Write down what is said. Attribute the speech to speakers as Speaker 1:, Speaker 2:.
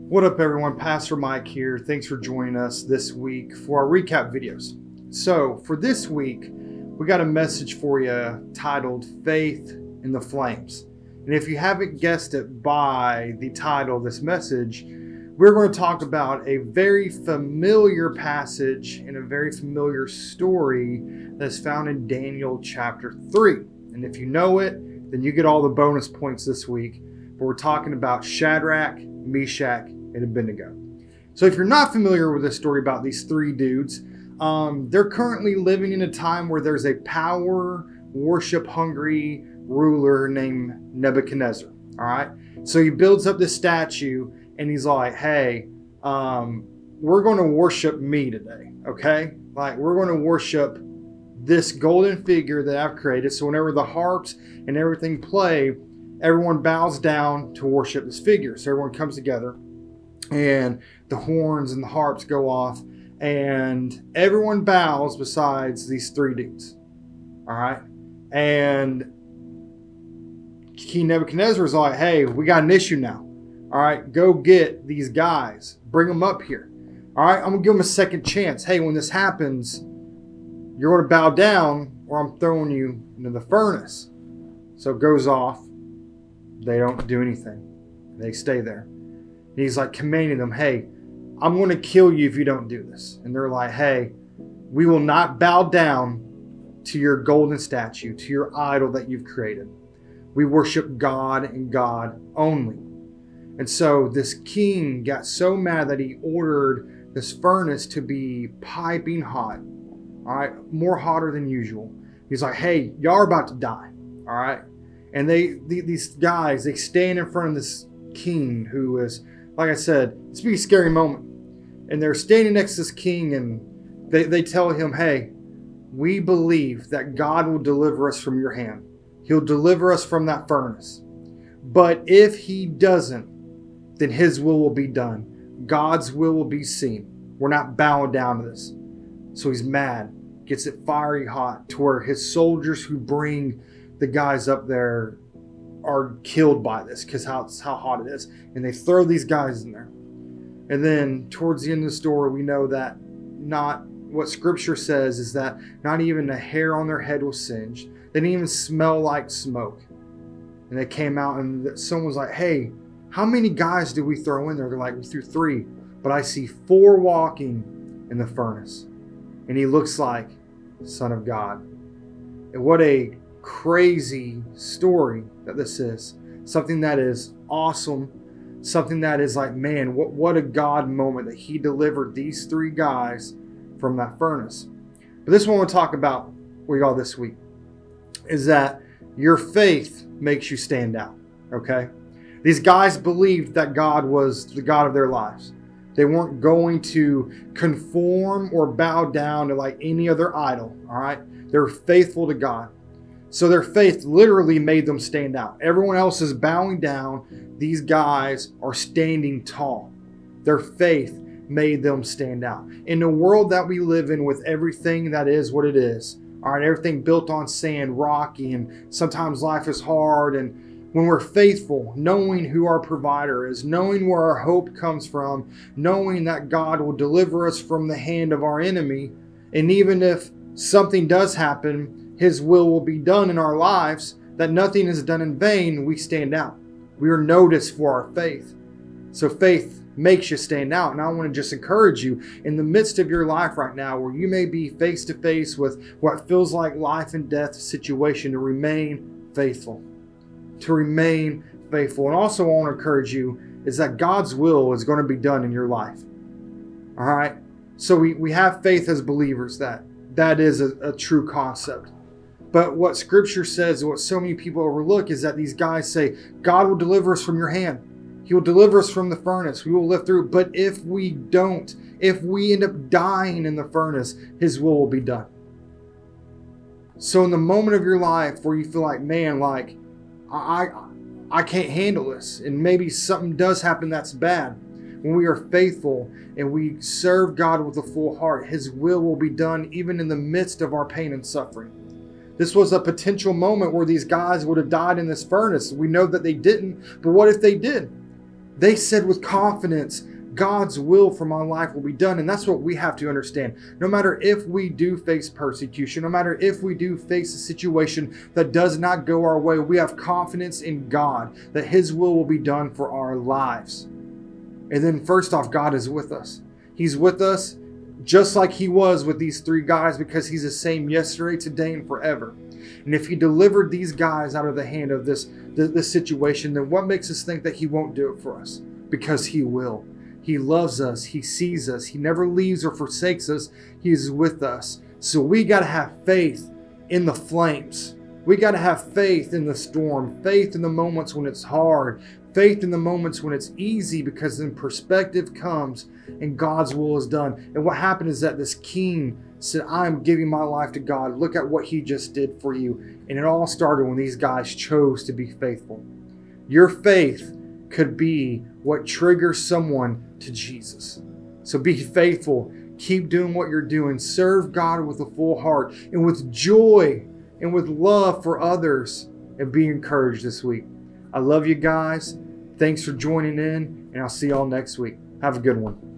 Speaker 1: What up, everyone? Pastor Mike here. Thanks for joining us this week for our recap videos. So, for this week, we got a message for you titled Faith in the Flames. And if you haven't guessed it by the title of this message, we're going to talk about a very familiar passage and a very familiar story that's found in Daniel chapter 3. And if you know it, then you get all the bonus points this week. But we're talking about Shadrach, Meshach, and Abednego. So if you're not familiar with this story about these three dudes, they're currently living in a time where there's a power, worship-hungry ruler named Nebuchadnezzar. All right? So he builds up this statue, and he's like, hey, we're going to worship me today, okay? Like, we're going to worship this golden figure that I've created. So whenever the harps and everything play, everyone bows down to worship this figure. So everyone comes together and the horns and the harps go off and everyone bows besides these three dudes. All right. And King Nebuchadnezzar is like, hey, we got an issue now. All right. Go get these guys. Bring them up here. All right. I'm going to give them a second chance. Hey, when this happens, you're going to bow down or I'm throwing you into the furnace. So it goes off. They don't do anything. They stay there. And he's like commanding them, hey, I'm going to kill you if you don't do this. And they're like, hey, we will not bow down to your golden statue, to your idol that you've created. We worship God and God only. And so this king got so mad that he ordered this furnace to be piping hot. All right, more hotter than usual. He's like, hey, y'all are about to die. All right. And these guys, they stand in front of this king who is, like I said, it's a pretty scary moment. And they're standing next to this king and they tell him, hey, we believe that God will deliver us from your hand. He'll deliver us from that furnace. But if he doesn't, then his will be done. God's will be seen. We're not bowing down to this. So he's mad, gets it fiery hot to where his soldiers who bring the guys up there are killed by this because how hot it is. And they throw these guys in there. And then towards the end of the story, we know that not what scripture says is that not even a hair on their head was singed. They didn't even smell like smoke. And they came out and someone was like, hey, how many guys did we throw in there? They're like, we threw 3, but I see 4 walking in the furnace. And he looks like the Son of God. And what a crazy story that this is. Something that is awesome. Something that is like, man, what a God moment that he delivered these 3 guys from that furnace. But this one we'll talk about with y'all this week is that your faith makes you stand out. Okay? These guys believed that God was the God of their lives. They weren't going to conform or bow down to like any other idol. All right? They were faithful to God. So their faith literally made them stand out. Everyone else is bowing down. These guys are standing tall. Their faith made them stand out. In the world that we live in with everything that is what it is, all right, everything built on sand, rocky, and sometimes life is hard. And when we're faithful, knowing who our provider is, knowing where our hope comes from, knowing that God will deliver us from the hand of our enemy, and even if something does happen, his will be done in our lives, that nothing is done in vain, we stand out. We are noticed for our faith. So faith makes you stand out. And I want to just encourage you in the midst of your life right now where you may be face to face with what feels like life and death situation to remain faithful. To remain faithful. And also I want to encourage you is that God's will is going to be done in your life. All right. So we have faith as believers that is a true concept. But what scripture says, what so many people overlook is that these guys say, God will deliver us from your hand. He will deliver us from the furnace. We will live through. But if we don't, if we end up dying in the furnace, his will be done. So in the moment of your life where you feel like, man, like I can't handle this. And maybe something does happen that's bad. When we are faithful and we serve God with a full heart, his will be done even in the midst of our pain and suffering. This was a potential moment where these guys would have died in this furnace. We know that they didn't, but what if they did? They said with confidence, God's will for my life will be done. And that's what we have to understand. No matter if we do face persecution, no matter if we do face a situation that does not go our way, we have confidence in God that His will be done for our lives. And then first off, God is with us. He's with us just like He was with these three guys, because He's the same yesterday, today, and forever. And if He delivered these guys out of the hand of this situation, then what makes us think that He won't do it for us? Because He will. He loves us. He sees us. He never leaves or forsakes us. He is with us. So we got to have faith in the flames. We got to have faith in the storm, faith in the moments when it's hard, faith in the moments when it's easy, because then perspective comes and God's will is done. And what happened is that this king said, I'm giving my life to God. Look at what He just did for you. And it all started when these guys chose to be faithful. Your faith could be what triggers someone to Jesus. So be faithful. Keep doing what you're doing. Serve God with a full heart and with joy and with love for others, and be encouraged this week. I love you guys. Thanks for joining in, and I'll see y'all next week. Have a good one.